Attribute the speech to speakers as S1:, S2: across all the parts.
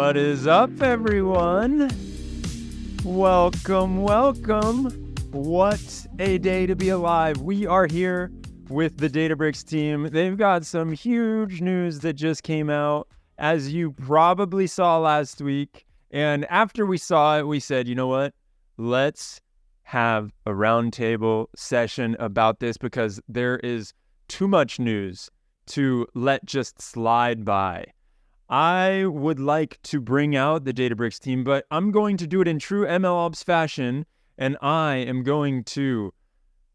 S1: What is up, everyone? Welcome. What a day to be alive. We are here with the Databricks team. They've got some huge news that just came out, as you probably saw last week. And after we saw it, we said, you know what? Let's have a roundtable session about this because there is too much news to let just slide by. I would like to bring out the Databricks team, but I'm going to do it in true MLOps fashion, and I am going to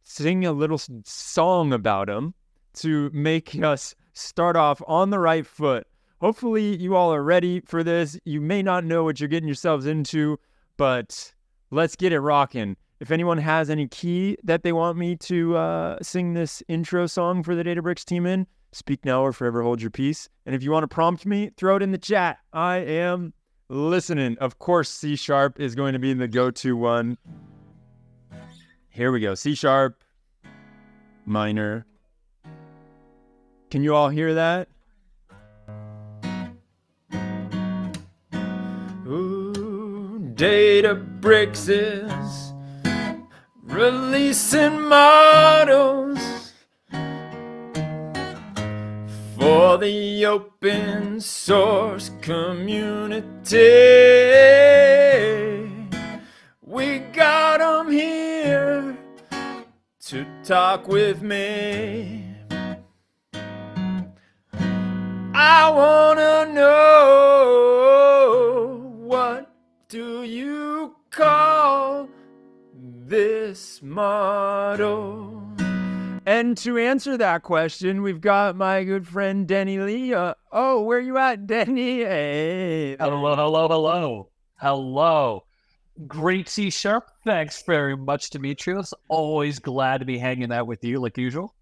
S1: sing a little song about them to make us start off on the right foot. Hopefully you all are ready for this. You may not know what you're getting yourselves into, but let's get it rocking. If anyone has any key that they want me to sing this intro song for the Databricks team in, speak now or forever hold your peace. And if you want to prompt me, throw it in the chat. I am listening. Of course, C# is going to be the go-to one. Here we go. C# minor. Can you all hear that? Ooh, Databricks is releasing models for the open source community. We got them here to talk with me. I wanna know, what do you call this model? And to answer that question, we've got my good friend Denny Lee. Where you at, Denny? Hey.
S2: Hello. Great C#. Thanks very much, Demetrios. Always glad to be hanging out with you, like usual.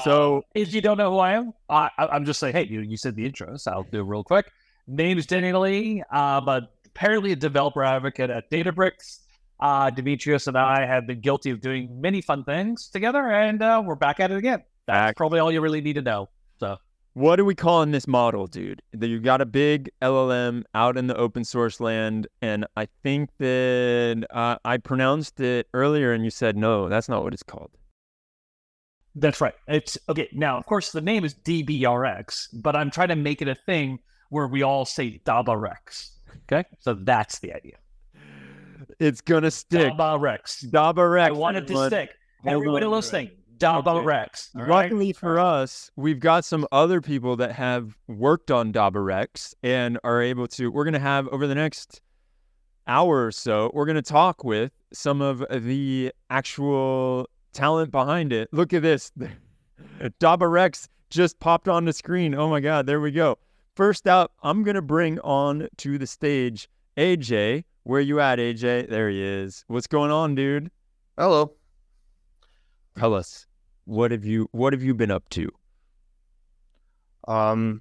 S1: So,
S2: if you don't know who I am, I'm just saying, hey, you said the intro, so I'll do it real quick. Name's Denny Lee. I'm apparently a developer advocate at Databricks. Demetrios and I have been guilty of doing many fun things together, and we're back at it again. That's probably all you really need to know. So,
S1: what are we calling this model, dude? You got a big LLM out in the open source land, and I think that I pronounced it earlier, and you said no, that's not what it's called.
S2: That's right. It's okay. Now, of course, the name is DBRx, but I'm trying to make it a thing where we all say DBRx. Okay, so that's the idea.
S1: It's gonna stick. DBRx.
S2: I want it to stick. Everybody listening, DBRx.
S1: Okay. Luckily for us, we've got some other people that have worked on DBRx and are able to. We're gonna have over the next hour or so. We're gonna talk with some of the actual talent behind it. Look at this. DBRx just popped on the screen. Oh my God, there we go. First up, I'm gonna bring on to the stage AJ. Where you at, AJ? There he is. What's going on, dude?
S3: Hello.
S1: Tell us, what have you been up to?
S3: So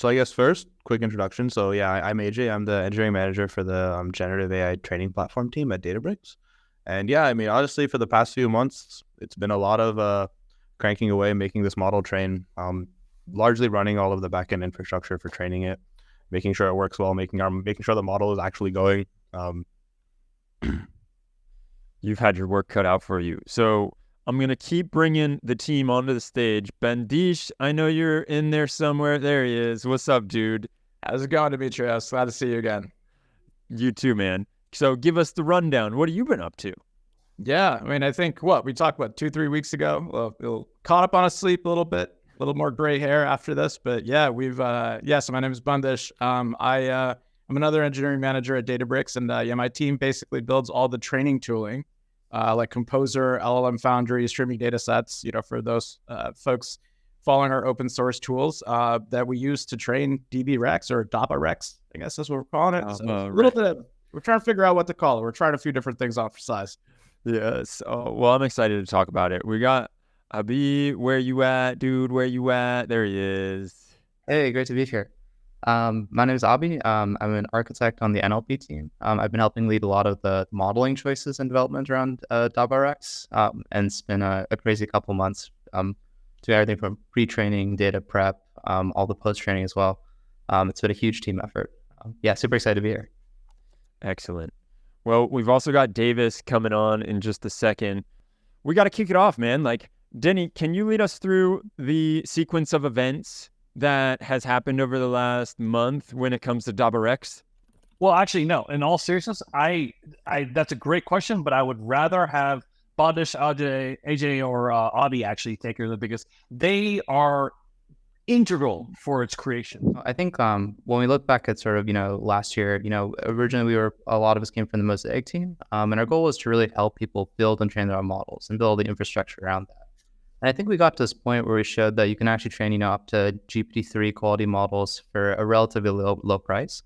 S3: I guess first, quick introduction. So yeah, I'm AJ. I'm the engineering manager for the generative AI training platform team at Databricks. And yeah, I mean, honestly, for the past few months, it's been a lot of cranking away, making this model train, largely running all of the backend infrastructure for training it, making sure it works well, making sure the model is actually going.
S1: You've had your work cut out for you. So I'm going to keep bringing the team onto the stage. Bendish, I know you're in there somewhere. There he is. What's up, dude?
S4: How's it going, Demetrios? Glad to see you again.
S1: You too, man. So give us the rundown. What have you been up to?
S4: Yeah, I mean, I think we talked 2-3 weeks ago. Well, caught up on a sleep a little bit, a little more gray hair after this. But yeah, so my name is Bendish. I'm another engineering manager at Databricks, and my team basically builds all the training tooling, like Composer, LLM Foundry, streaming data sets, for those folks following our open source tools that we use to train DBRx or DBRx, I guess that's what we're calling it. So a little bit we're trying to figure out what to call it. We're trying a few different things on for size.
S1: Yes. Oh, well, I'm excited to talk about it. We got Abi, where you at, dude? Where you at? There he is.
S5: Hey, great to be here. My name is Abi. I'm an architect on the NLP team. I've been helping lead a lot of the modeling choices and development around DBRx, and it's been a crazy couple months doing everything from pre-training, data prep, all the post-training as well. It's been a huge team effort. Yeah, super excited to be here.
S1: Excellent. Well, we've also got Davis coming on in just a second. We got to kick it off, man. Like, Denny, can you lead us through the sequence of events that has happened over the last month when it comes to DBRx?
S2: Well, actually, no. In all seriousness, I that's a great question, but I would rather have Bandish, AJ, or Audi actually take care of it because they are integral for its creation.
S5: I think when we look back at sort of, last year, originally a lot of us came from the Mosaic team. And our goal was to really help people build and train their own models and build the infrastructure around that. And I think we got to this point where we showed that you can actually train, up to GPT-3 quality models for a relatively low price.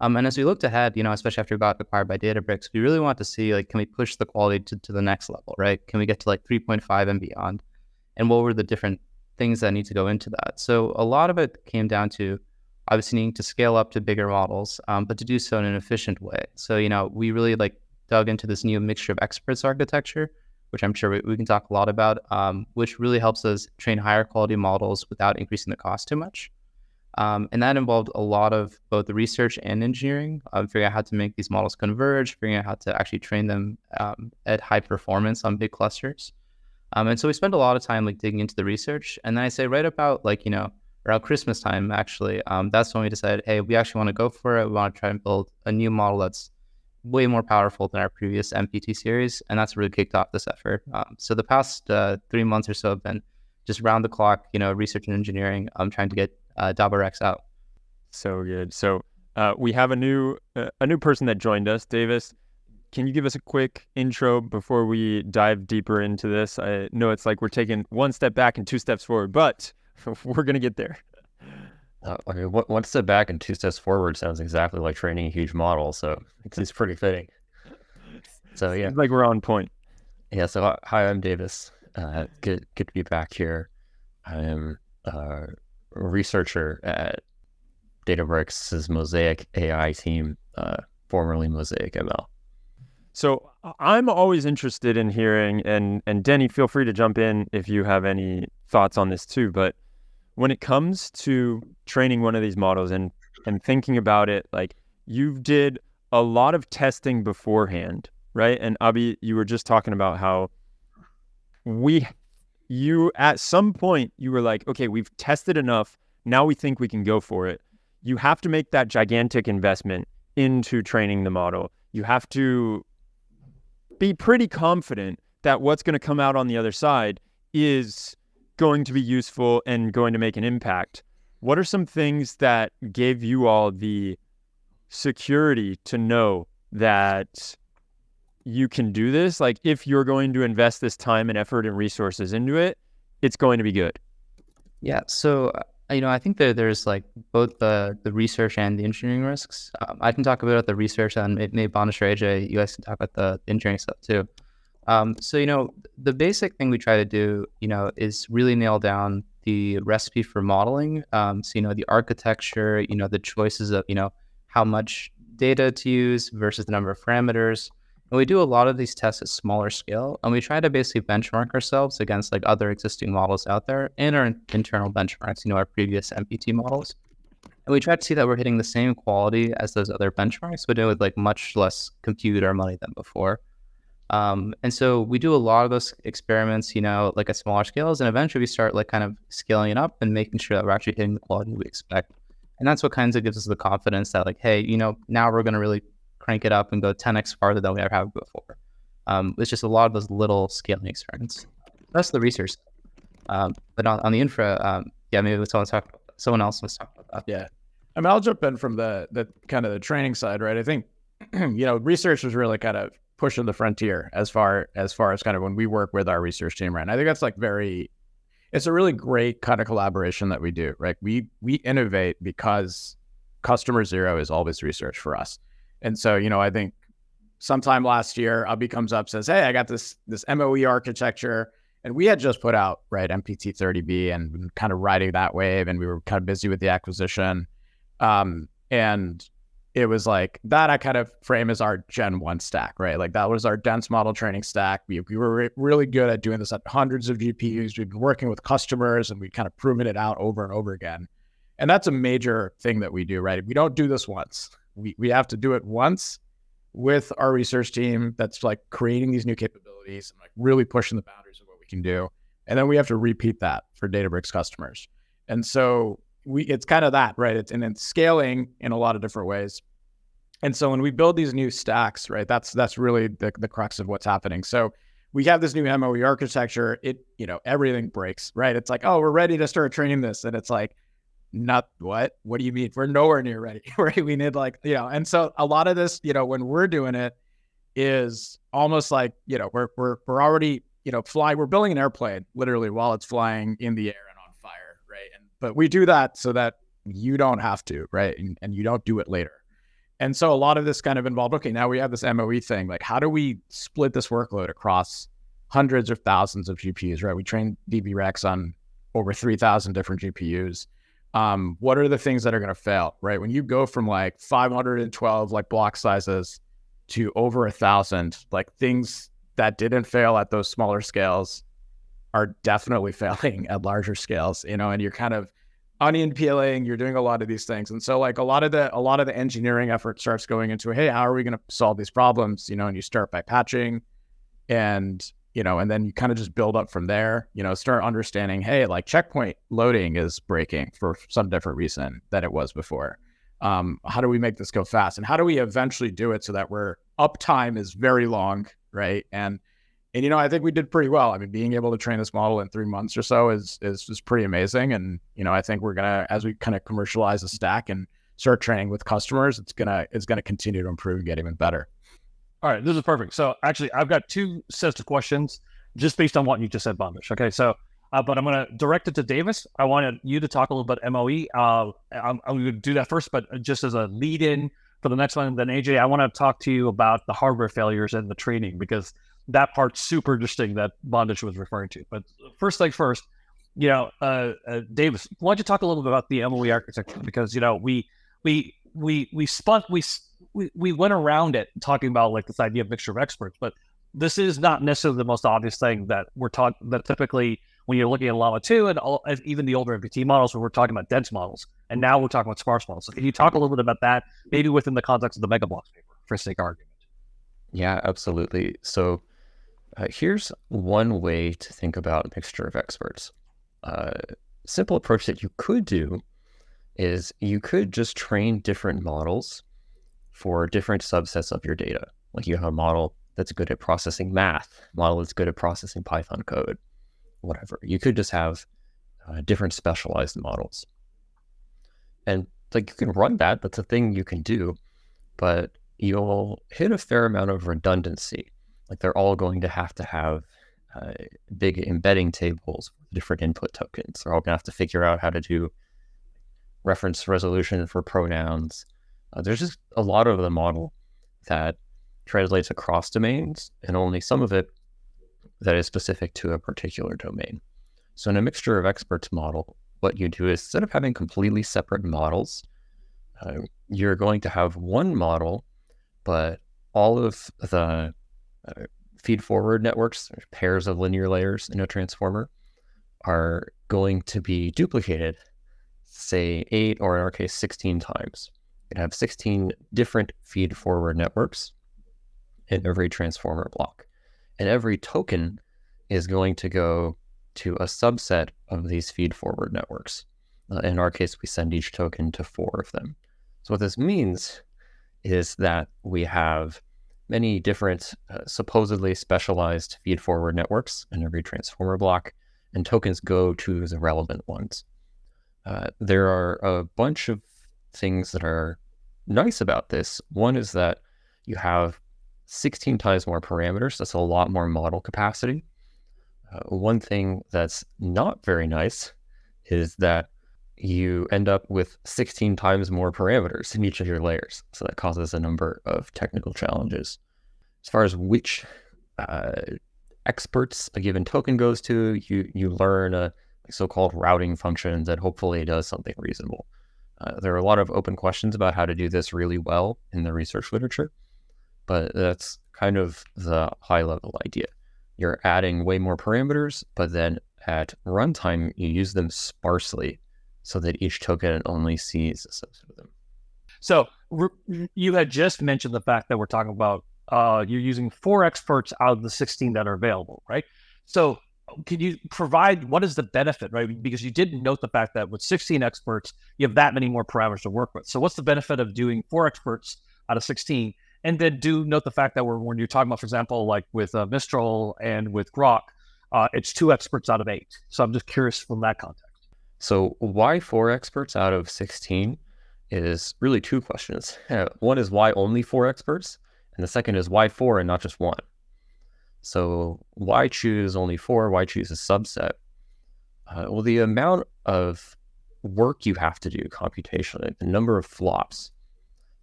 S5: And as we looked ahead, especially after we got acquired by Databricks, we really want to see, like, can we push the quality to the next level, right? Can we get to like 3.5 and beyond? And what were the different things that need to go into that? So a lot of it came down to obviously needing to scale up to bigger models, but to do so in an efficient way. So, we really dug into this new mixture of experts architecture, which I'm sure we can talk a lot about, which really helps us train higher quality models without increasing the cost too much. And that involved a lot of both the research and engineering, figuring out how to make these models converge, figuring out how to actually train them at high performance on big clusters. And so we spent a lot of time digging into the research. And then I say right about around Christmas time, actually, that's when we decided, hey, we actually want to go for it. We want to try and build a new model that's way more powerful than our previous MPT series. And that's really kicked off this effort. So the past 3 months or so have been just round the clock, research and engineering, trying to get DBRx out.
S1: So good. So we have a new person that joined us, Davis. Can you give us a quick intro before we dive deeper into this? I know it's like we're taking one step back and two steps forward, but we're going to get there.
S6: One step back and two steps forward sounds exactly like training a huge model, so it's pretty fitting. So yeah,
S1: seems like we're on point.
S6: Yeah. So hi, I'm Davis. Good to be back here. I am a researcher at Databricks' Mosaic AI team, formerly Mosaic ML.
S1: So I'm always interested in hearing, and Denny, feel free to jump in if you have any thoughts on this too, but when it comes to training one of these models and thinking about it, like, you did a lot of testing beforehand, right? And Abi, you were just talking about how you at some point you were like, okay, we've tested enough, now we think we can go for it. You have to make that gigantic investment into training the model. You have to be pretty confident that what's going to come out on the other side is going to be useful and going to make an impact. What are some things that gave you all the security to know that you can do this? Like, if you're going to invest this time and effort and resources into it, it's going to be good.
S5: Yeah. So, I think that there's both the research and the engineering risks. I can talk about the research, and maybe Bandish or AJ, you guys can talk about the engineering stuff too. So, the basic thing we try to do, is really nail down the recipe for modeling. So, the architecture, the choices of, how much data to use versus the number of parameters. And we do a lot of these tests at smaller scale, and we try to basically benchmark ourselves against other existing models out there and our internal benchmarks, our previous MPT models. And we try to see that we're hitting the same quality as those other benchmarks, but doing with much less compute or money than before. And so we do a lot of those experiments, at smaller scales, and eventually we start kind of scaling it up and making sure that we're actually hitting the quality we expect. And that's what kind of gives us the confidence that hey, now we're going to really crank it up and go 10x farther than we ever have before. It's just a lot of those little scaling experiments. That's the research. But on the infra, maybe someone else wants to talk about that.
S4: Yeah. I mean, I'll jump in from the kind of the training side, right? I think, research is really kind of pushing the frontier as far as kind of when we work with our research team, right? And I think that's it's a really great kind of collaboration that we do, right? We innovate because customer zero is always research for us. And so, I think sometime last year, Abi comes up, says, hey, I got this MOE architecture. And we had just put out, right, MPT30B and kind of riding that wave. And we were kind of busy with the acquisition. And it was that I kind of frame as our Gen 1 stack, right? That was our dense model training stack. We were really good at doing this at hundreds of GPUs. We've been working with customers and we'd kind of proven it out over and over again. And that's a major thing that we do, right? We don't do this once. We have to do it once with our research team that's like creating these new capabilities and like really pushing the boundaries of what we can do. And then we have to repeat that for Databricks customers. And so it's kind of that, right? It's scaling in a lot of different ways. And so when we build these new stacks, right, that's really the crux of what's happening. So we have this new MOE architecture. Everything breaks, right? It's like, oh, we're ready to start training this. And it's like, not what? What do you mean? We're nowhere near ready, right? We need and so a lot of this, when we're doing it is almost like, we're already, flying, we're building an airplane literally while it's flying in the air and on fire, right? But we do that so that you don't have to, right? And you don't do it later. And so a lot of this kind of involved, okay, now we have this MOE thing. Like, how do we split this workload across hundreds of thousands of GPUs, right? We train DBRx on over 3,000 different GPUs. What are the things that are going to fail, right? When you go from like 512 like block sizes to over 1,000, like things that didn't fail at those smaller scales are definitely failing at larger scales, and you're kind of onion peeling, you're doing a lot of these things. And so like a lot of the engineering effort starts going into, hey, how are we going to solve these problems? And you start by patching and then you kind of just build up from there, start understanding, hey, like checkpoint loading is breaking for some different reason than it was before. How do we make this go fast? And how do we eventually do it so that uptime is very long, right? And I think we did pretty well. I mean, being able to train this model in 3 months or so is pretty amazing. And, I think we're going to, as we kind of commercialize the stack and start training with customers, it's going to continue to improve and get even better.
S2: All right, this is perfect. So actually, I've got two sets of questions just based on what you just said, Bandish. Okay, so, but I'm going to direct it to Davis. I wanted you to talk a little bit MOE. I'm going to do that first, but just as a lead-in for the next one, then AJ, I want to talk to you about the hardware failures and the training, because that part's super interesting that Bandish was referring to. But first things first, Davis, why don't you talk a little bit about the MOE architecture? Because we went around it talking about like this idea of mixture of experts, but this is not necessarily the most obvious thing that we're talking. That typically, when you're looking at Llama 2 and even the older MPT models, where we're talking about dense models, and now we're talking about sparse models. So can you talk a little bit about that, maybe within the context of the Megablocks paper, for sake of argument?
S6: Yeah, absolutely. So here's one way to think about a mixture of experts. Simple approach that you could do is you could just train different models for different subsets of your data. Like you have a model that's good at processing math, a model that's good at processing Python code, whatever. You could just have different specialized models. And like you can run that, that's a thing you can do, but you'll hit a fair amount of redundancy. Like they're all going to have big embedding tables with different input tokens. They're all going to have to figure out how to do reference resolution for pronouns. There's just a lot of the model that translates across domains, and only some of it that is specific to a particular domain. So in a mixture of experts model, what you do is instead of having completely separate models, you're going to have one model, but all of the feed-forward networks, pairs of linear layers in a transformer, are going to be duplicated, say 8 or in our case 16 times. You have 16 different feed-forward networks in every transformer block. And every token is going to go to a subset of these feed-forward networks. In our case, we send each token to 4 of them. So what this means is that we have many different supposedly specialized feed-forward networks in every transformer block, and tokens go to the relevant ones. There are a bunch of things that are nice about this. One is that you have 16 times more parameters. That's a lot more model capacity. One thing that's not very nice is that you end up with 16 times more parameters in each of your layers. So that causes a number of technical challenges. As far as which experts a given token goes to, you learn a so-called routing function that hopefully does something reasonable. There are a lot of open questions about how to do this really well in the research literature, but that's kind of the high-level idea. You're adding way more parameters, but then at runtime, you use them sparsely so that each token only sees a subset of them.
S2: So you had just mentioned the fact that we're talking about you're using 4 experts out of the 16 that are available, right? So can you provide what is the benefit, right? Because you did note the fact that with 16 experts, you have that many more parameters to work with. So what's the benefit of doing 4 experts out of 16? And then do note the fact that when you're talking about, for example, like with Mistral and with Grok, it's 2 experts out of 8. So I'm just curious from that context.
S6: So why 4 experts out of 16 is really 2 questions. One is why only 4 experts? And the second is why 4 and not just 1? So why choose only 4? Why choose a subset? Well, the amount of work you have to do computationally, the number of flops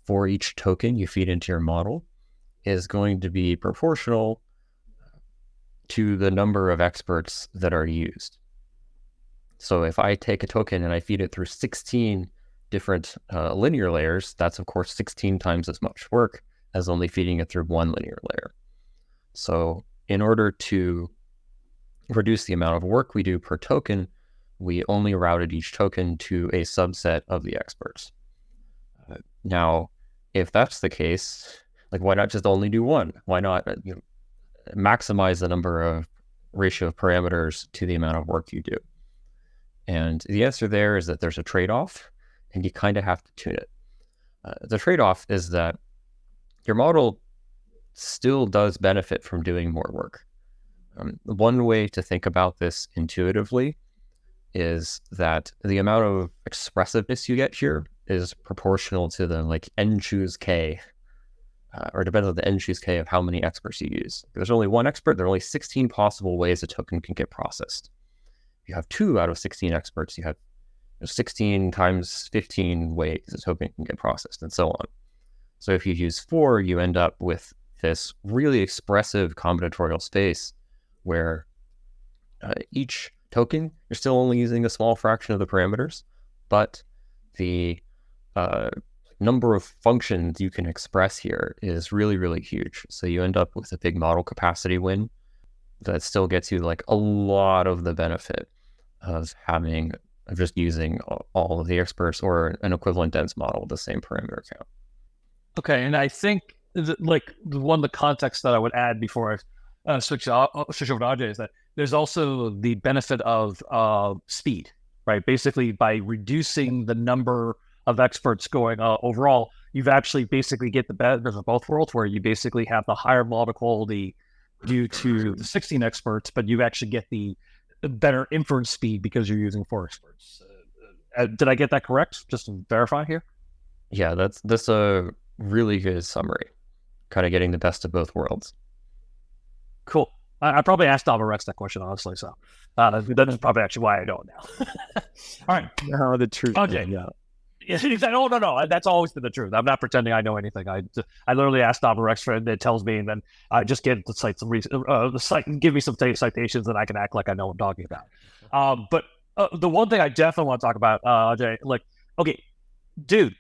S6: for each token you feed into your model is going to be proportional to the number of experts that are used. So if I take a token and I feed it through 16 different linear layers, that's of course 16 times as much work as only feeding it through 1 linear layer. So in order to reduce the amount of work we do per token, we only routed each token to a subset of the experts. Now, if that's the case, like why not just only do 1? Why not maximize the number of ratio of parameters to the amount of work you do? And the answer there is that there's a trade-off, and you kind of have to tune it. The trade-off is that your model still does benefit from doing more work. One way to think about this intuitively is that the amount of expressiveness you get here is proportional to the n choose k, or depends on the n choose k of how many experts you use. If there's only 1 expert, there are only 16 possible ways a token can get processed. If you have 2 out of 16 experts, you have 16 times 15 ways a token can get processed, and so on. So if you use 4, you end up with this really expressive combinatorial space where each token, you're still only using a small fraction of the parameters, but the number of functions you can express here is really, really huge. So you end up with a big model capacity win that still gets you a lot of the benefit of just using all of the experts or an equivalent dense model with the same parameter count.
S2: Okay, and I think one of the contexts that I would add before I switch over to Ajay is that there's also the benefit of speed, right? Basically, by reducing the number of experts going overall, you've actually basically get the benefit of both worlds, where you basically have the higher model quality due to the 16 experts, but you actually get the better inference speed because you're using 4 experts. Did I get that correct? Just to verify here.
S6: Yeah, that's a really good summary. Kind of getting the best of both worlds.
S2: Cool. I probably asked DBRx that question, honestly, so that is probably actually why I know it now. All right.
S1: No, the truth.
S2: Okay.
S1: Yeah.
S2: No. That's always been the truth. I'm not pretending I know anything. I literally asked DBRx for it, and it tells me, and then I just get to cite the site, give me some citations, and I can act like I know what I'm talking about. But the one thing I definitely want to talk about, Ajay, okay, dude,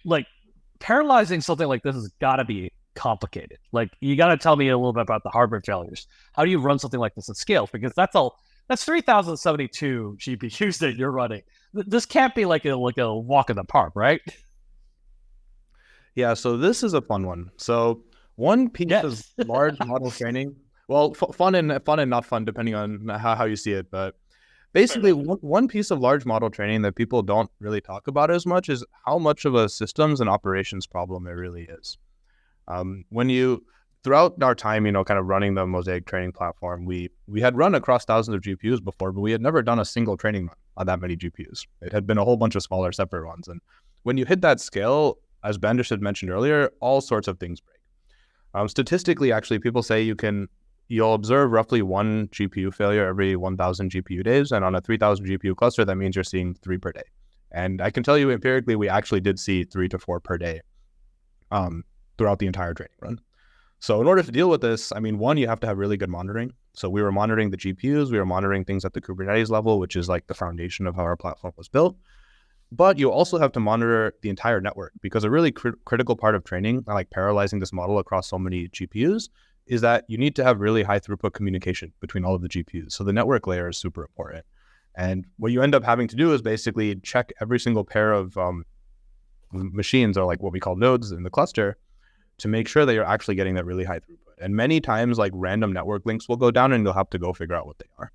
S2: parallelizing something like this has got to be complicated. You got to tell me a little bit about the hardware failures. How do you run something like this at scale? Because that's 3,072 GPUs that you're running. This can't be like a walk in the park, right?
S3: Yeah, so this is a fun one. So one piece of large model training, well, fun and not fun, depending on how you see it. But basically, one piece of large model training that people don't really talk about as much is how much of a systems and operations problem it really is. Throughout our time, kind of running the Mosaic training platform, we had run across thousands of GPUs before, but we had never done a single training run on that many GPUs. It had been a whole bunch of smaller, separate ones. And when you hit that scale, as Bandish had mentioned earlier, all sorts of things break. Statistically, actually, people say you'll observe roughly 1 GPU failure every 1,000 GPU days. And on a 3,000 GPU cluster, that means you're seeing 3 per day. And I can tell you empirically, we actually did see 3 to 4 per day throughout the entire training run. So in order to deal with this, one, you have to have really good monitoring. So we were monitoring the GPUs, we were monitoring things at the Kubernetes level, which is the foundation of how our platform was built. But you also have to monitor the entire network, because a really critical part of training, parallelizing this model across so many GPUs, is that you need to have really high throughput communication between all of the GPUs. So the network layer is super important. And what you end up having to do is basically check every single pair of machines, or like what we call nodes in the cluster, to make sure that you're actually getting that really high throughput. And many times, like random network links will go down and you'll have to go figure out what they are.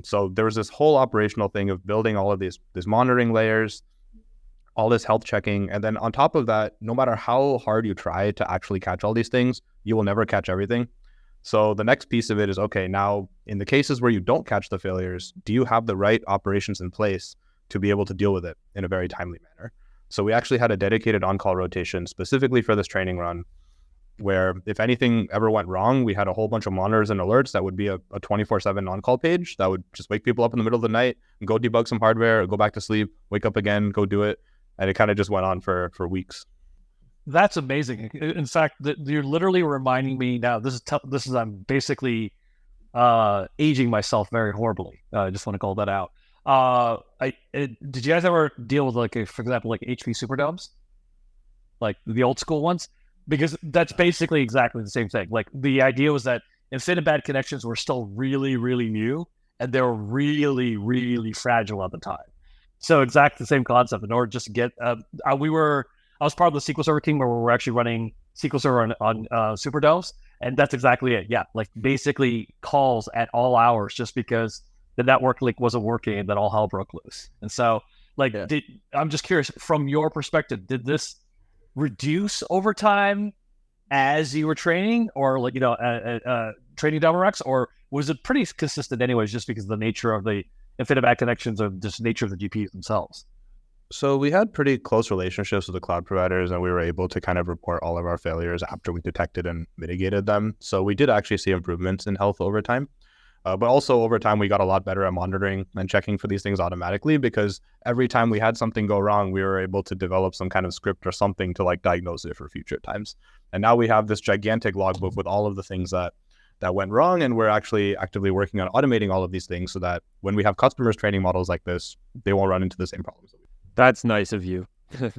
S3: So there was this whole operational thing of building all of these monitoring layers, all this health checking. And then on top of that, no matter how hard you try to actually catch all these things, you will never catch everything. So the next piece of it is, okay, now in the cases where you don't catch the failures, do you have the right operations in place to be able to deal with it in a very timely manner? So we actually had a dedicated on-call rotation specifically for this training run, where if anything ever went wrong, we had a whole bunch of monitors and alerts that would be a 24/7 on-call page that would just wake people up in the middle of the night and go debug some hardware, or go back to sleep, wake up again, go do it. And it kind of just went on for weeks.
S2: That's amazing. In fact, you're literally reminding me now. I'm basically aging myself very horribly. I just want to call that out. Did you guys ever deal with for example, like HP Superdomes, like the old school ones? Because that's basically exactly the same thing. Like the idea was that InfiniBand connections were still really, really new, and they were really, really fragile at the time. So exactly the same concept. In order just to get, I was part of the SQL Server team where we were actually running SQL Server on Superdomes, and that's exactly it. Yeah, like basically calls at all hours just because the network link wasn't working, and then all hell broke loose. And so, I'm just curious, from your perspective, did this reduce over time as you were training, or training DBRx, or was it pretty consistent anyways, just because of the nature of the InfiniBand connections or just nature of the GPUs themselves?
S3: So we had pretty close relationships with the cloud providers, and we were able to kind of report all of our failures after we detected and mitigated them. So we did actually see improvements in health over time. But also over time, we got a lot better at monitoring and checking for these things automatically, because every time we had something go wrong, we were able to develop some kind of script or something to like diagnose it for future times. And now we have this gigantic logbook with all of the things that went wrong, and we're actually actively working on automating all of these things so that when we have customers training models like this, they won't run into the same problems.
S1: That's nice of you,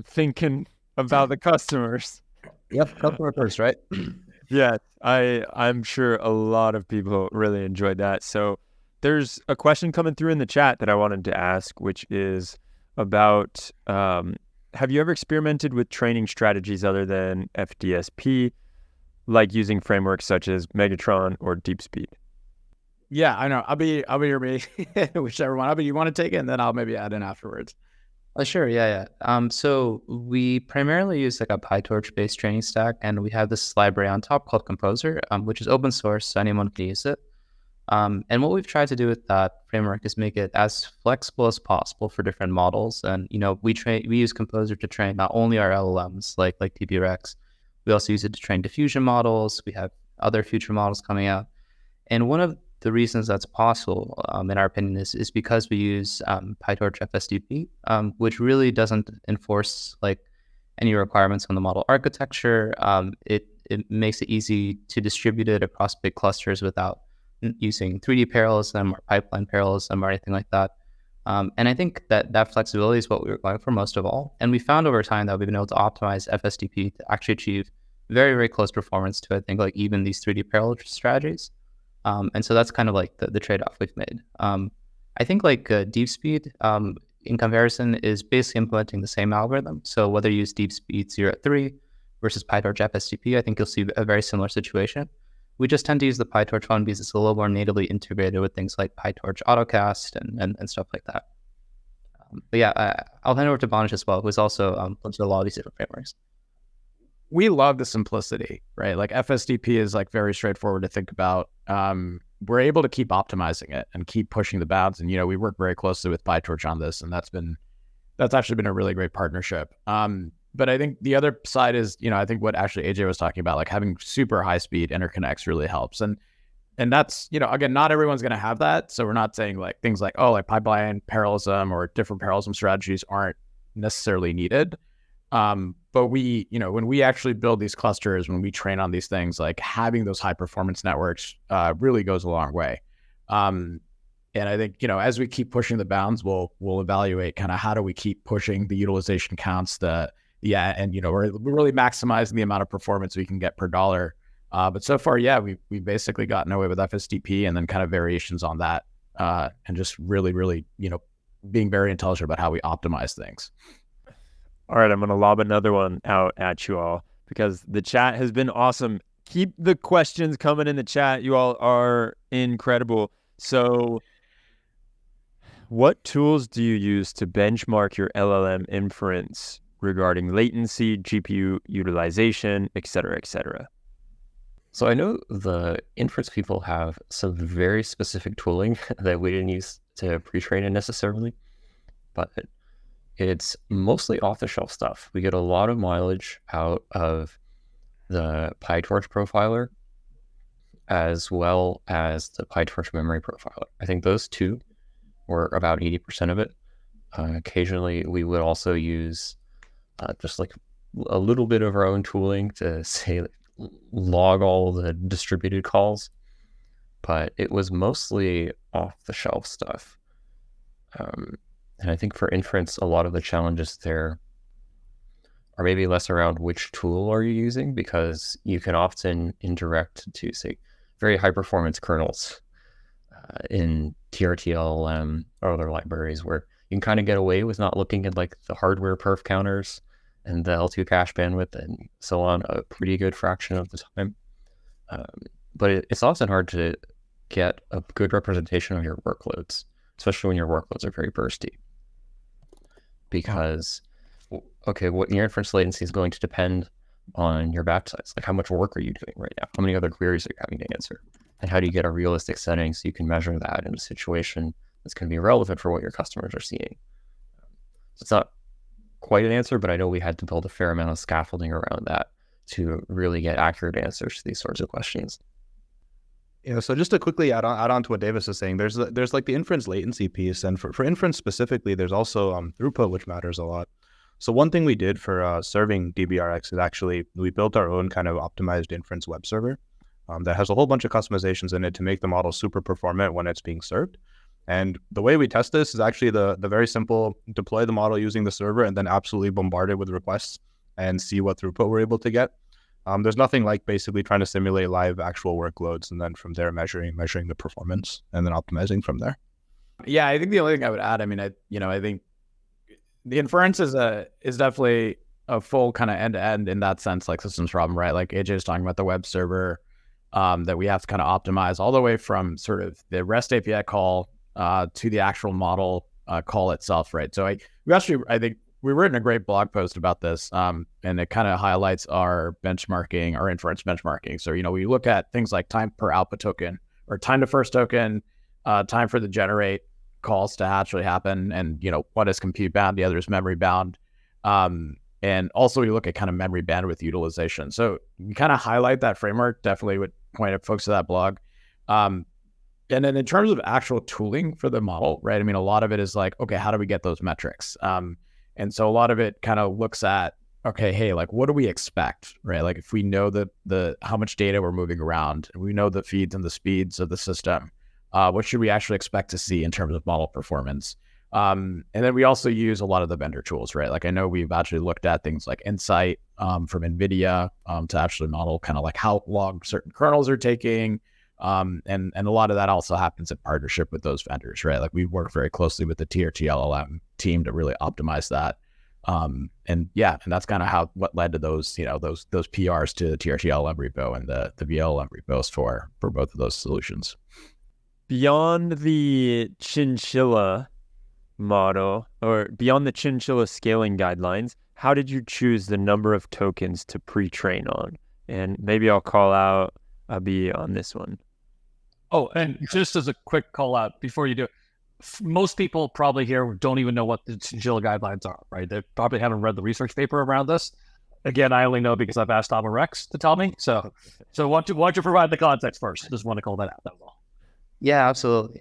S1: thinking about the customers.
S3: Yep, customer first, right?
S1: Yeah, I'm sure a lot of people really enjoyed that. So there's a question coming through in the chat that I wanted to ask, which is about, have you ever experimented with training strategies other than FDSP, like using frameworks such as Megatron or DeepSpeed?
S4: Yeah, I know. I'll be your me, whichever one. You want to take it, and then I'll maybe add in afterwards.
S5: Sure, yeah. So we primarily use like a PyTorch-based training stack, and we have this library on top called Composer, which is open source, so anyone can use it. And what we've tried to do with that framework is make it as flexible as possible for different models. And we use Composer to train not only our LLMs like DBRx, we also use it to train diffusion models. We have other future models coming out, and one of the reasons that's possible, in our opinion, is because we use PyTorch FSDP, which really doesn't enforce like any requirements on the model architecture. It makes it easy to distribute it across big clusters without using 3D parallelism or pipeline parallelism or anything like that. And I think that flexibility is what we were going for most of all. And we found over time that we've been able to optimize FSDP to actually achieve very, very close performance to, I think, like even these 3D parallel strategies. And so that's kind of like the trade-off we've made. I think like DeepSpeed, in comparison, is basically implementing the same algorithm. So whether you use DeepSpeed 0.3 versus PyTorch FSDP, I think you'll see a very similar situation. We just tend to use the PyTorch one because it's a little more natively integrated with things like PyTorch Autocast and stuff like that. But yeah, I'll hand over to Bonish as well, who's also looked at a lot of these different frameworks.
S4: We love the simplicity, right? Like FSDP is like very straightforward to think about. We're able to keep optimizing it and keep pushing the bounds. And, we work very closely with PyTorch on this, and that's actually been a really great partnership. But I think the other side is, I think what actually AJ was talking about, like having super high speed interconnects really helps. And that's, again, not everyone's going to have that. So we're not saying like things like, like pipeline parallelism or different parallelism strategies aren't necessarily needed. But we, when we actually build these clusters, when we train on these things, like having those high performance networks really goes a long way. And I think, as we keep pushing the bounds, we'll evaluate kind of how do we keep pushing the utilization counts, and we're really maximizing the amount of performance we can get per dollar. But so far, we've basically gotten away with FSDP and then kind of variations on that and just really, really, being very intelligent about how we optimize things.
S1: All right, I'm going to lob another one out at you all because the chat has been awesome. Keep the questions coming in the chat. You all are incredible. So what tools do you use to benchmark your LLM inference regarding latency, GPU utilization, et cetera, et cetera?
S6: So I know the inference people have some very specific tooling that we didn't use to pre-train it necessarily, but it's mostly off-the-shelf stuff. We get a lot of mileage out of the PyTorch profiler as well as the PyTorch memory profiler. I think those two were about 80% of it. Occasionally, we would also use just like a little bit of our own tooling to say log all the distributed calls, but it was mostly off-the-shelf stuff. And I think for inference, a lot of the challenges there are maybe less around which tool are you using, because you can often indirect to, say, very high-performance kernels in TRT-LLM or other libraries where you can kind of get away with not looking at like the hardware perf counters and the L2 cache bandwidth and so on a pretty good fraction of the time. But it's often hard to get a good representation of your workloads, especially when your workloads are very bursty. Because, okay, what your inference latency is going to depend on your batch size. Like, how much work are you doing right now? How many other queries are you having to answer? And how do you get a realistic setting so you can measure that in a situation that's going to be relevant for what your customers are seeing? So it's not quite an answer, but I know we had to build a fair amount of scaffolding around that to really get accurate answers to these sorts of questions.
S3: Yeah, so just to quickly add on to what Davis is saying, there's like the inference latency piece, and for inference specifically, there's also throughput, which matters a lot. So one thing we did for serving DBRx is actually we built our own kind of optimized inference web server that has a whole bunch of customizations in it to make the model super performant when it's being served. And the way we test this is actually the very simple: deploy the model using the server and then absolutely bombard it with requests and see what throughput we're able to get. There's nothing like basically trying to simulate live actual workloads and then from there measuring the performance and then optimizing from there.
S4: Yeah, I think the only thing I would add, I mean, I think the inference is definitely a full kind of end-to-end in that sense, like systems problem, right? Like AJ was talking about the web server that we have to kind of optimize all the way from sort of the REST API call to the actual model call itself, right? So I think we've written a great blog post about this, and it kind of highlights our benchmarking, our inference benchmarking. So, we look at things like time per output token or time to first token, time for the generate calls to actually happen, and, one is compute bound, the other is memory bound. And also we look at kind of memory bandwidth utilization. So we kind of highlight that framework, definitely would point at folks to that blog. And then in terms of actual tooling for the model, right? I mean, a lot of it is like, okay, how do we get those metrics? And so a lot of it kind of looks at, okay, hey, like, what do we expect, right? Like, if we know the how much data we're moving around, and we know the feeds and the speeds of the system, what should we actually expect to see in terms of model performance? And then we also use a lot of the vendor tools, right? Like, I know we've actually looked at things like Insight from NVIDIA to actually model kind of like how long certain kernels are taking. And a lot of that also happens in partnership with those vendors, right? Like, we work very closely with the TRT LLM team to really optimize that. And that's kind of what led to those, those PRs to the TRT LLM repo and the VLLM repos for both of those solutions.
S1: Beyond the chinchilla model, or beyond the chinchilla scaling guidelines, how did you choose the number of tokens to pre-train on? And maybe I'll call out Abi on this one.
S2: Oh, and just as a quick call out before you do it, most people probably here don't even know what the chinchilla guidelines are, right? They probably haven't read the research paper around this. Again, I only know because I've asked DBRx to tell me. So why don't you provide the context first? Just want to call that out. That's all.
S5: Yeah, absolutely.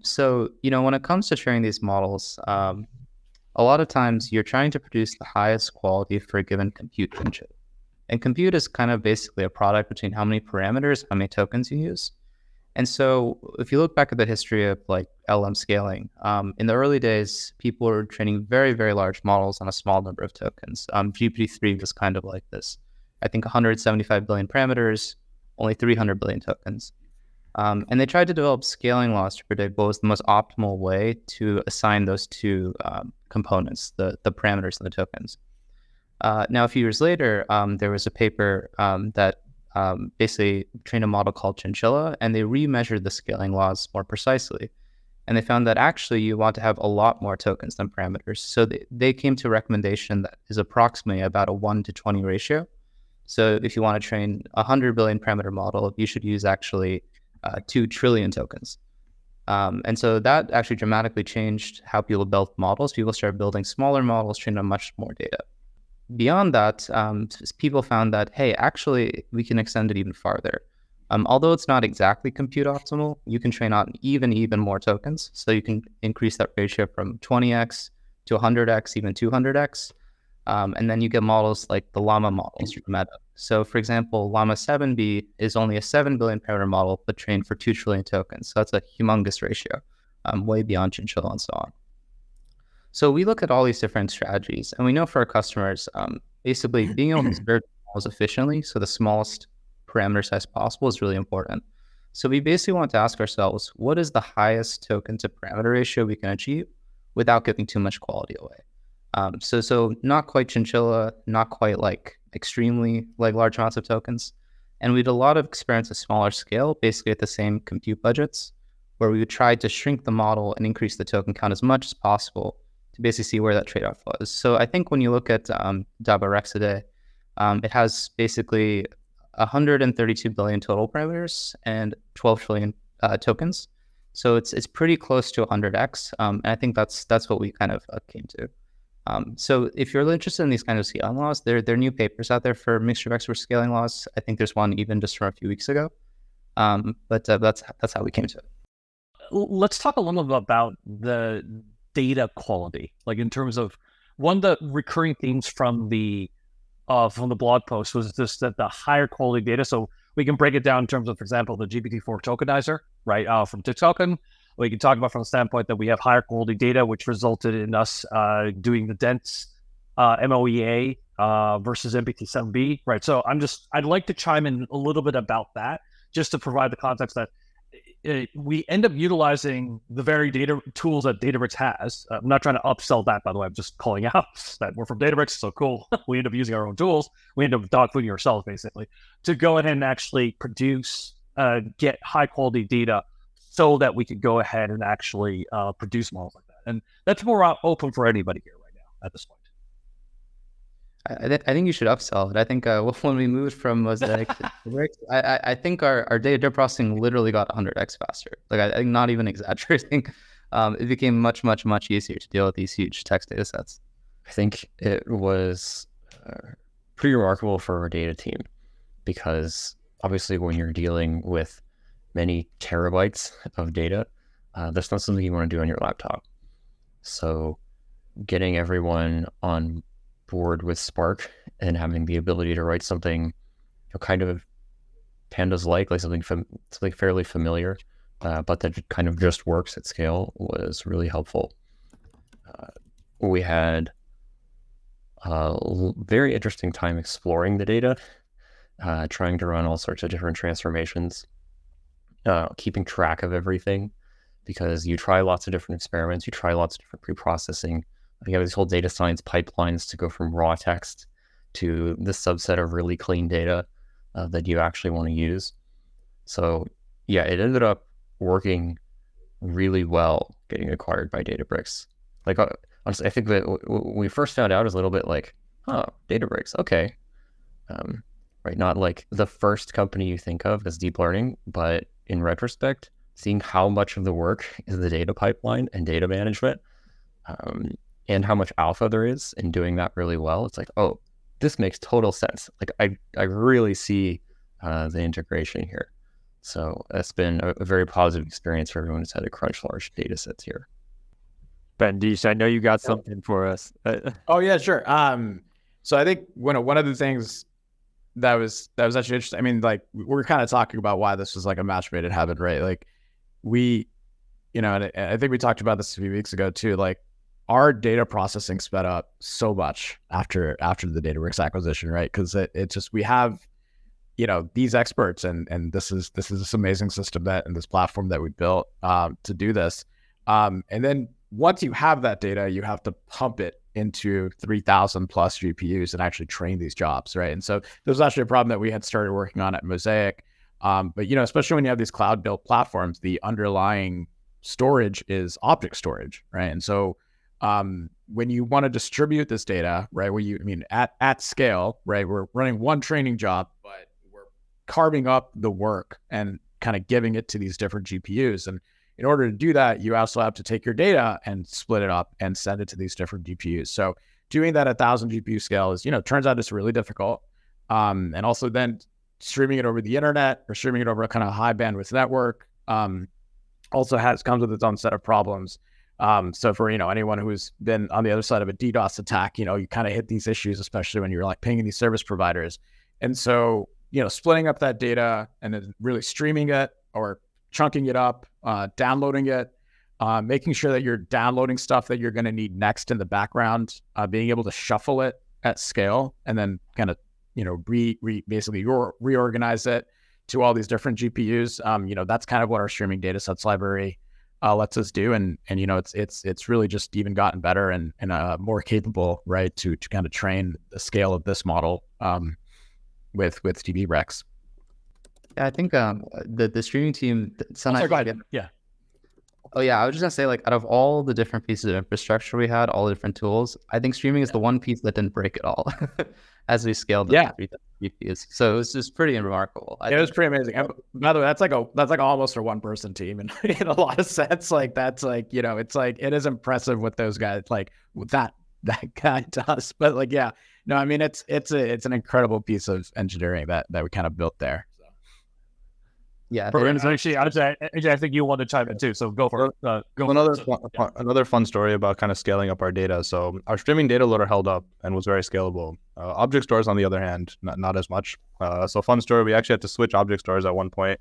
S5: So, when it comes to training these models, a lot of times you're trying to produce the highest quality for a given compute engine. And compute is kind of basically a product between how many parameters, how many tokens you use. And so if you look back at the history of like LLM scaling, in the early days, people were training very, very large models on a small number of tokens. GPT-3 was kind of like this. I think 175 billion parameters, only 300 billion tokens. And they tried to develop scaling laws to predict what was the most optimal way to assign those two components, the parameters and the tokens. Now, a few years later, there was a paper that basically trained a model called Chinchilla, and they remeasured the scaling laws more precisely. And they found that actually you want to have a lot more tokens than parameters. So they came to a recommendation that is approximately about a 1 to 20 ratio. So if you want to train a 100 billion parameter model, you should use actually 2 trillion tokens. And so that actually dramatically changed how people built models. People started building smaller models, trained on much more data. Beyond that, people found that, hey, actually, we can extend it even farther. Although it's not exactly compute optimal, you can train on even more tokens. So you can increase that ratio from 20x to 100x, even 200x. And then you get models like the Llama models from Meta. So for example, Llama 7B is only a 7 billion parameter model, but trained for 2 trillion tokens. So that's a humongous ratio, way beyond Chinchilla and so on. So we look at all these different strategies, and we know for our customers, basically being able to build models efficiently, so the smallest parameter size possible is really important. So we basically want to ask ourselves, what is the highest token to parameter ratio we can achieve without giving too much quality away? So not quite Chinchilla, not quite like extremely like large amounts of tokens. And we did a lot of experiments at smaller scale, basically at the same compute budgets, where we would try to shrink the model and increase the token count as much as possible to basically see where that trade-off was. So I think when you look at DBRx today, it has basically 132 billion total parameters and 12 trillion tokens. So it's pretty close to 100x. And I think that's what we kind of came to. So if you're interested in these kind of scaling laws, there are new papers out there for mixture vector scaling laws. I think there's one even just from a few weeks ago. But that's how we came to it.
S2: Let's talk a little bit about the data quality, like in terms of one of the recurring themes from the blog post was just that the higher quality data. So we can break it down in terms of, for example, the GPT-4 tokenizer, right, from TikToken. We can talk about from the standpoint that we have higher quality data, which resulted in us doing the dense MOEA versus GPT-7B, right? So I'd like to chime in a little bit about that, just to provide the context that we end up utilizing the very data tools that Databricks has. I'm not trying to upsell that, by the way. I'm just calling out that we're from Databricks, so cool. We end up using our own tools. We end up dog fooding ourselves, basically, to go ahead and actually produce, get high quality data so that we could go ahead and actually produce models like that. And that's more open for anybody here right now at this point.
S5: I think you should upsell it. I think when we moved from Mosaic to Databricks, I think our data processing literally got 100x faster. Like I think not even exaggerating. It became much easier to deal with these huge text data sets.
S6: I think it was pretty remarkable for our data team because obviously when you're dealing with many terabytes of data, that's not something you want to do on your laptop. So getting everyone on board with Spark and having the ability to write something kind of pandas-like, something fairly familiar, but that kind of just works at scale was really helpful. We had a very interesting time exploring the data, trying to run all sorts of different transformations, keeping track of everything, because you try lots of different experiments, you try lots of different pre-processing. You have these whole data science pipelines to go from raw text to the subset of really clean data that you actually want to use. So yeah, it ended up working really well getting acquired by Databricks. Like honestly, I think that when we first found out, it was a little bit like, oh, Databricks, okay. Right, not like the first company you think of as deep learning, but in retrospect, seeing how much of the work is the data pipeline and data management, and how much alpha there is in doing that really well, it's like, oh, this makes total sense. Like I really see the integration here. So that's been a very positive experience for everyone who's had to crunch large data sets here.
S1: Bendish, I know you got something for us.
S4: Oh yeah, sure. So I think one of the things that was actually interesting. I mean, like we're kind of talking about why this was like a match made in heaven, right? Like we, and I think we talked about this a few weeks ago too. Like our data processing sped up so much after the Databricks acquisition, right? Because it just, we have these experts and this is this amazing system and this platform that we built to do this. And then once you have that data, you have to pump it into 3,000 plus GPUs and actually train these jobs, right? And so there's actually a problem that we had started working on at Mosaic. But especially when you have these cloud-built platforms, the underlying storage is object storage, right? And so when you want to distribute this data, right, at scale, right, we're running one training job, but we're carving up the work and kind of giving it to these different GPUs. And in order to do that, you also have to take your data and split it up and send it to these different GPUs. So doing that at 1,000 GPU scale is, turns out it's really difficult. And also then streaming it over the internet or streaming it over a kind of high bandwidth network also comes with its own set of problems. So for, anyone who's been on the other side of a DDoS attack, you kind of hit these issues, especially when you're like pinging these service providers. And so, splitting up that data and then really streaming it or chunking it up, downloading it, making sure that you're downloading stuff that you're going to need next in the background, being able to shuffle it at scale and then kind of, basically reorganize it to all these different GPUs. That's kind of what our streaming datasets library lets us do. And it's really just even gotten better and more capable, right, to kind of train the scale of this model with DBRx.
S5: Yeah, I think the streaming team.
S2: Go ahead. Yeah.
S5: Oh yeah, I was just gonna say, like, out of all the different pieces of infrastructure we had, all the different tools, I think streaming is the one piece that didn't break at all as we scaled. GPUs. So it was just pretty remarkable.
S4: It was pretty amazing. And by the way, that's like almost a one-person team, and in a lot of sense, like that's like it's like it is impressive what those guys like what that guy does. But like it's an incredible piece of engineering that we kind of built there.
S5: Yeah,
S2: actually, I think you want to chime in too, so go for it.
S3: Another fun story about kind of scaling up our data. So our streaming data loader held up and was very scalable. Object stores, on the other hand, not as much. So fun story, we actually had to switch object stores at one point,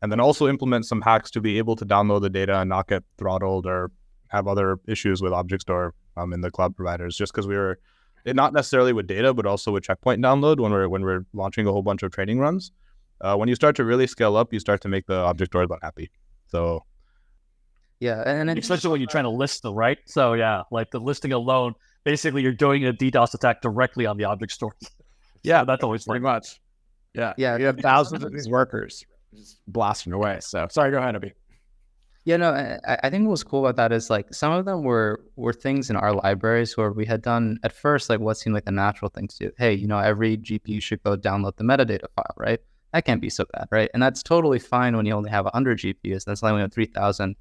S3: and then also implement some hacks to be able to download the data and not get throttled or have other issues with object store in the cloud providers, just because we were not necessarily with data, but also with checkpoint download when we're launching a whole bunch of training runs. When you start to really scale up, you start to make the object stores unhappy. So,
S5: yeah, and
S2: especially when you're trying to list them, right? So yeah, like the listing alone, basically you're doing a DDoS attack directly on the object stores.
S4: Yeah,
S2: that's always
S4: pretty much. Yeah, you have thousands of these workers just blasting away. So sorry, go ahead, Abhi.
S5: Yeah, no, I think what was cool about that is like some of them were things in our libraries where we had done at first like what seemed like a natural thing to do. Hey, every GPU should go download the metadata file, right? That can't be so bad, right? And that's totally fine when you only have 100 GPUs. That's only 3,000.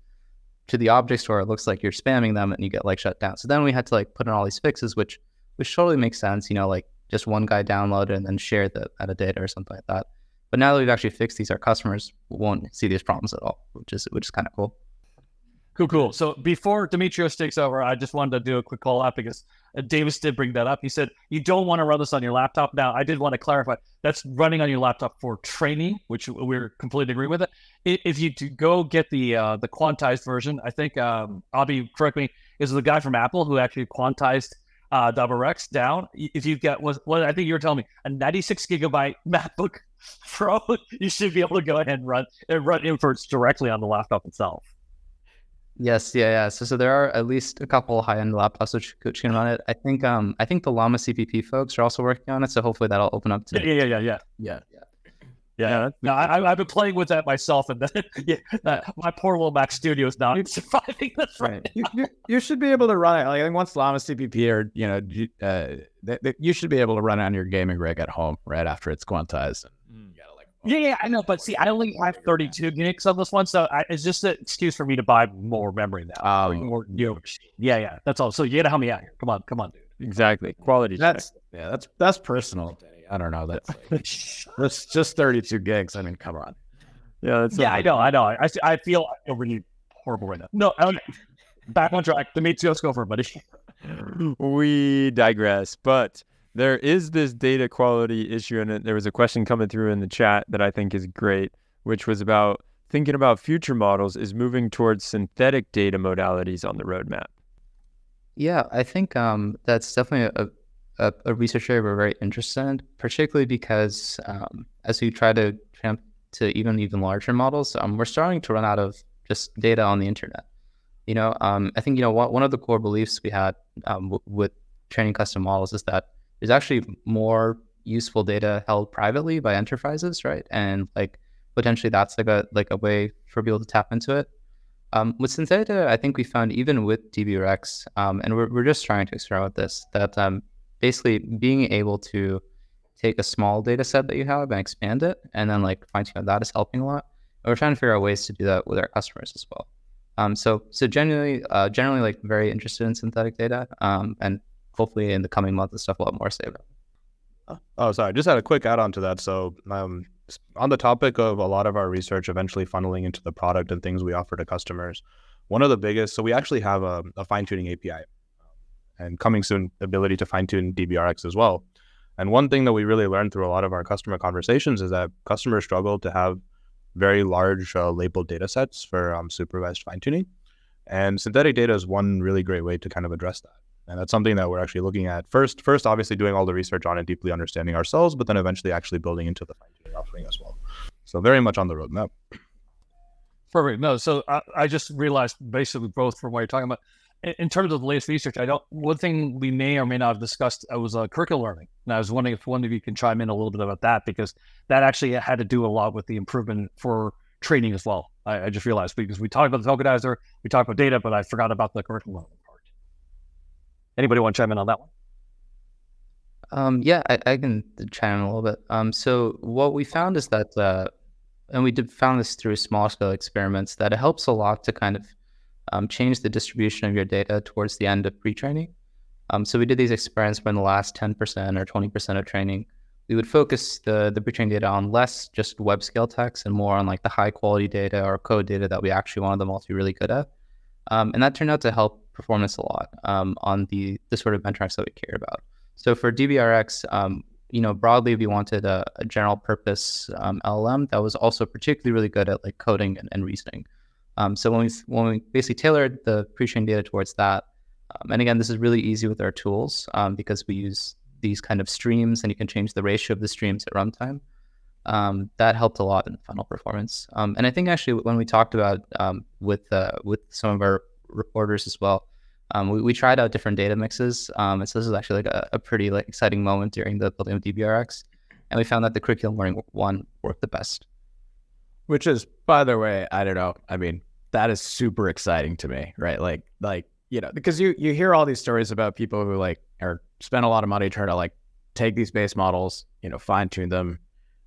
S5: To the object store, it looks like you're spamming them and you get like shut down. So then we had to like put in all these fixes, which totally makes sense. Like just one guy download it and then share the metadata or something like that. But now that we've actually fixed these, our customers won't see these problems at all, which is kind of cool.
S2: Cool. So before Demetrios takes over, I just wanted to do a quick call out because Davis did bring that up. He said, you don't want to run this on your laptop. Now, I did want to clarify, that's running on your laptop for training, which we're completely agree with it. If you go get the quantized version, I think, Abhi, correct me, is the guy from Apple who actually quantized DBRx down. If you've got, what I think you were telling me, a 96 gigabyte MacBook Pro, you should be able to go ahead and run inference directly on the laptop itself.
S5: Yes, yeah. So there are at least a couple high-end laptops which can run it. I think the Llama CPP folks are also working on it, so hopefully that'll open up today.
S2: Yeah. No, I've been playing with that myself, and my poor little Mac Studio is not even surviving this.
S4: Right. You should be able to run it. Like I think once Llama CPP or you should be able to run it on your gaming rig at home right after it's quantized.
S2: Yeah, I know, but see, I only have 32 gigs on this one, so it's just an excuse for me to buy more memory now. Yeah, that's all. So you gotta help me out here. Come on, dude.
S1: Exactly. Quality.
S4: That's personal, Denny. I don't know. That's just 32 gigs. I mean, come on.
S1: Yeah,
S2: I know. I feel really horrible right now. No, okay. Back on track. Demetrios, go for it, buddy.
S1: We digress, but there is this data quality issue, and there was a question coming through in the chat that I think is great, which was about thinking about future models is moving towards synthetic data modalities on the roadmap.
S5: Yeah, I think that's definitely a research area we're very interested in, particularly because as we try to ramp to even larger models, we're starting to run out of just data on the internet. I think one of the core beliefs we had with training custom models is that there's actually more useful data held privately by enterprises, right? And like potentially that's like a way for people to tap into it. With synthetic data, I think we found even with DBRx, and we're just trying to experiment with this, that basically being able to take a small data set that you have and expand it, and then like fine tune that is helping a lot. And we're trying to figure out ways to do that with our customers as well. So generally like very interested in synthetic data, and hopefully in the coming months and stuff we'll have more to say about it.
S3: Oh, sorry. Just had a quick add-on to that. So on the topic of a lot of our research eventually funneling into the product and things we offer to customers, one of the biggest, so we actually have a fine-tuning API and coming soon, ability to fine-tune DBRx as well. And one thing that we really learned through a lot of our customer conversations is that customers struggle to have very large labeled data sets for supervised fine-tuning. And synthetic data is one really great way to kind of address that. And that's something that we're actually looking at first, obviously doing all the research on it, deeply understanding ourselves, but then eventually actually building into the fine-tuning offering as well. So very much on the roadmap.
S2: Perfect. No, so I just realized basically both from what you're talking about. In terms of the latest research, one thing we may or may not have discussed was curricular learning. And I was wondering if one of you can chime in a little bit about that, because that actually had to do a lot with the improvement for training as well. I just realized, because we talked about the tokenizer, we talked about data, but I forgot about the curricular learning part. Anybody want to chime in on that one?
S5: Yeah, I can chime in a little bit. So what we found is that, and we found this through small scale experiments, that it helps a lot to kind of change the distribution of your data towards the end of pre-training. So we did these experiments where in the last 10% or 20% of training, we would focus the pre-training data on less just web scale text and more on like the high quality data or code data that we actually wanted them all to be really good at. And that turned out to help performance a lot on the sort of benchmarks that we care about. So for DBRx, broadly we wanted a general purpose LLM that was also particularly really good at like coding and reasoning. So when we basically tailored the pre-trained data towards that, and again, this is really easy with our tools because we use these kind of streams and you can change the ratio of the streams at runtime. That helped a lot in final performance. And I think actually when we talked about with some of our reporters as well, we tried out different data mixes. And so this is actually like a pretty like exciting moment during the building of DBRx. And we found that the curriculum learning one worked the best.
S4: Which is, by the way, I don't know. I mean, that is super exciting to me, right? Like, because you hear all these stories about people who like are spend a lot of money trying to like take these base models, fine tune them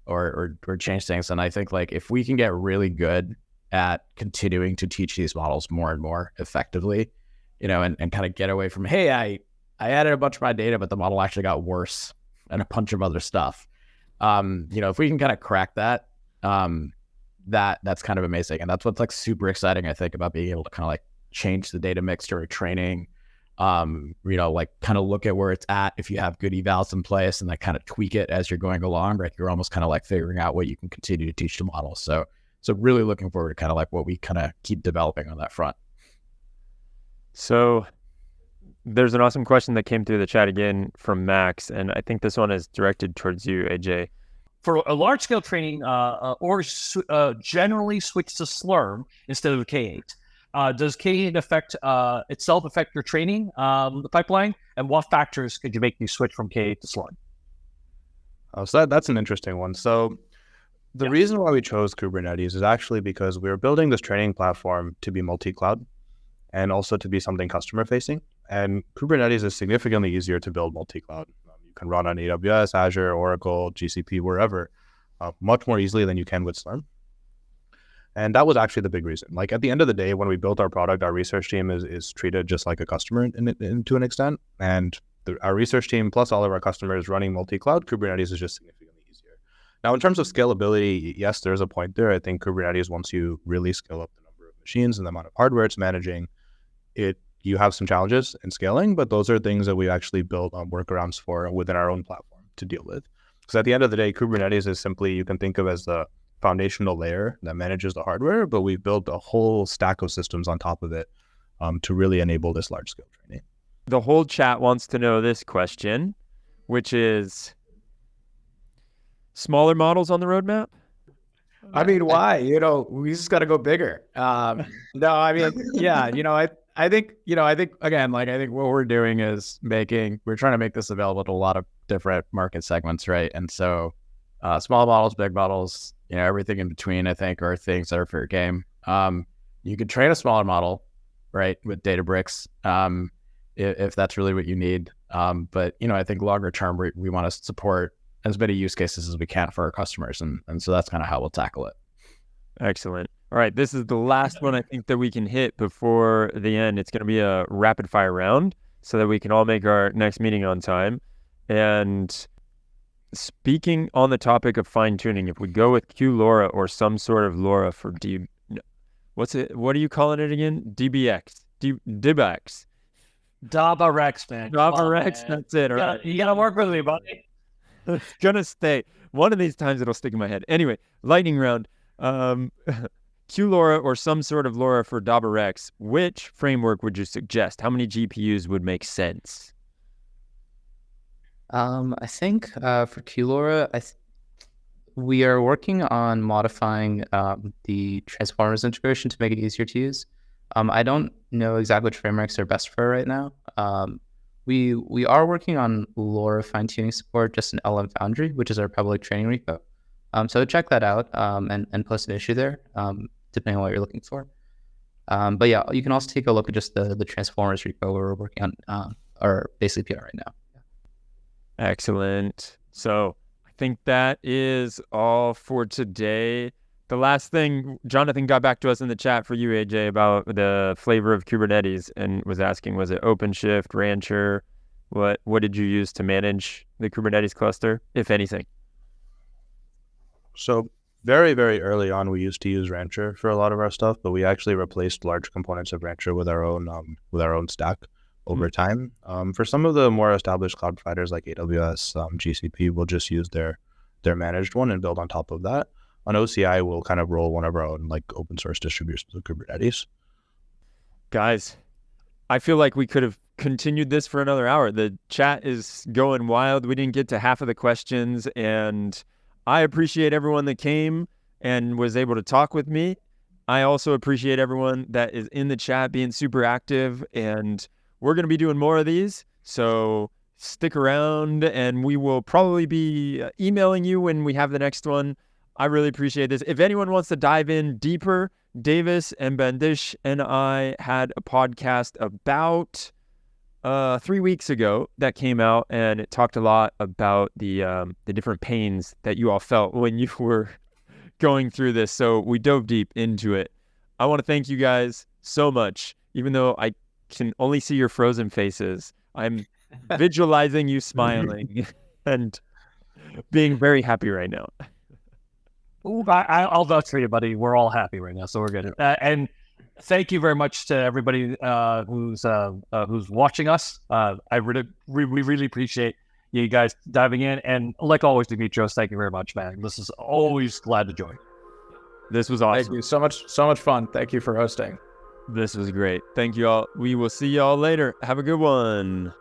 S4: or change things. And I think like if we can get really good at continuing to teach these models more and more effectively, and kind of get away from, hey, I added a bunch of my data, but the model actually got worse and a bunch of other stuff. If we can kind of crack that, that's kind of amazing. And that's what's like super exciting, I think, about being able to kind of like change the data mix during training, like kind of look at where it's at. If you have good evals in place and like kind of tweak it as you're going along, right? You're almost kind of like figuring out what you can continue to teach the model. So really looking forward to kind of like what we kind of keep developing on that front.
S1: So there's an awesome question that came through the chat again from Max, and I think this one is directed towards you, AJ.
S2: For a large-scale training, generally switch to SLURM instead of K8. Does K8 itself affect your training the pipeline? And what factors could you make you switch from K8 to SLURM?
S3: So that's an interesting one. So the reason why we chose Kubernetes is actually because we were building this training platform to be multi-cloud and also to be something customer-facing. And Kubernetes is significantly easier to build multi-cloud. You can run on AWS, Azure, Oracle, GCP, wherever, much more easily than you can with SLURM. And that was actually the big reason. Like at the end of the day, when we built our product, our research team is treated just like a customer to an extent. And our research team plus all of our customers running multi-cloud, Kubernetes is just significantly easier. Now, in terms of scalability, yes, there's a point there. I think Kubernetes, once you really scale up the number of machines and the amount of hardware it's managing, you have some challenges in scaling, but those are things that we actually built workarounds for within our own platform to deal with. Because at the end of the day, Kubernetes is simply, you can think of as the foundational layer that manages the hardware, but we've built a whole stack of systems on top of it to really enable this large scale training.
S1: The whole chat wants to know this question. which is smaller models on the roadmap.
S4: I mean, why? We just got to go bigger. No, I mean, yeah, I think again, like, I think what we're doing is we're trying to make this available to a lot of different market segments, right? And so small models, big models, everything in between, I think, are things that are fair game. You could train a smaller model, right, with Databricks, if that's really what you need. But, I think longer term, we want to support as many use cases as we can for our customers. And so that's kind of how we'll tackle it.
S1: Excellent. All right. This is the last one I think that we can hit before the end. It's going to be a rapid fire round so that we can all make our next meeting on time. And speaking on the topic of fine tuning, if we go with QLoRa or some sort of LoRa for what are you calling it again? DBX. DBRx.
S2: DBRx, man.
S1: DBRx, that's it. All right.
S2: You gotta work with me, buddy.
S1: It's gonna stay. One of these times it'll stick in my head. Anyway, lightning round. QLoRa or some sort of LoRa for DBRx. Which framework would you suggest? How many GPUs would make sense?
S5: I think for QLoRa, we are working on modifying the transformers integration to make it easier to use. I don't know exactly which frameworks are best for it right now. We are working on LoRa fine-tuning support just in LM Foundry, which is our public training repo. So check that out and post an issue there, depending on what you're looking for. But yeah, you can also take a look at just the transformers repo where we're working on our basically PR right now.
S1: Excellent. So I think that is all for today. The last thing, Jonathan got back to us in the chat for you, AJ, about the flavor of Kubernetes and was asking, was it OpenShift, Rancher? What did you use to manage the Kubernetes cluster, if anything?
S3: So very, very early on, we used to use Rancher for a lot of our stuff, but we actually replaced large components of Rancher with our own stack over time. For some of the more established cloud providers like AWS, GCP, we'll just use their managed one and build on top of that. On OCI, we'll kind of roll one of our own like open source distributions of Kubernetes.
S1: Guys, I feel like we could have continued this for another hour. The chat is going wild. We didn't get to half of the questions, and I appreciate everyone that came and was able to talk with me. I also appreciate everyone that is in the chat being super active, and we're going to be doing more of these. So stick around, and we will probably be emailing you when we have the next one. I really appreciate this. If anyone wants to dive in deeper, Davis and Bandish and I had a podcast about 3 weeks ago that came out, and it talked a lot about the different pains that you all felt when you were going through this. So we dove deep into it. I want to thank you guys so much. Even though I can only see your frozen faces, I'm visualizing you smiling and being very happy right now.
S2: Ooh, I'll vouch for you, buddy. We're all happy right now, so we're good. And thank you very much to everybody who's watching us. We really appreciate you guys diving in. And like always, Demetrios, thank you very much, man. This is always glad to join.
S1: This was awesome.
S4: Thank you so much fun. Thank you for hosting.
S1: This was great. Thank you all. We will see y'all later. Have a good one.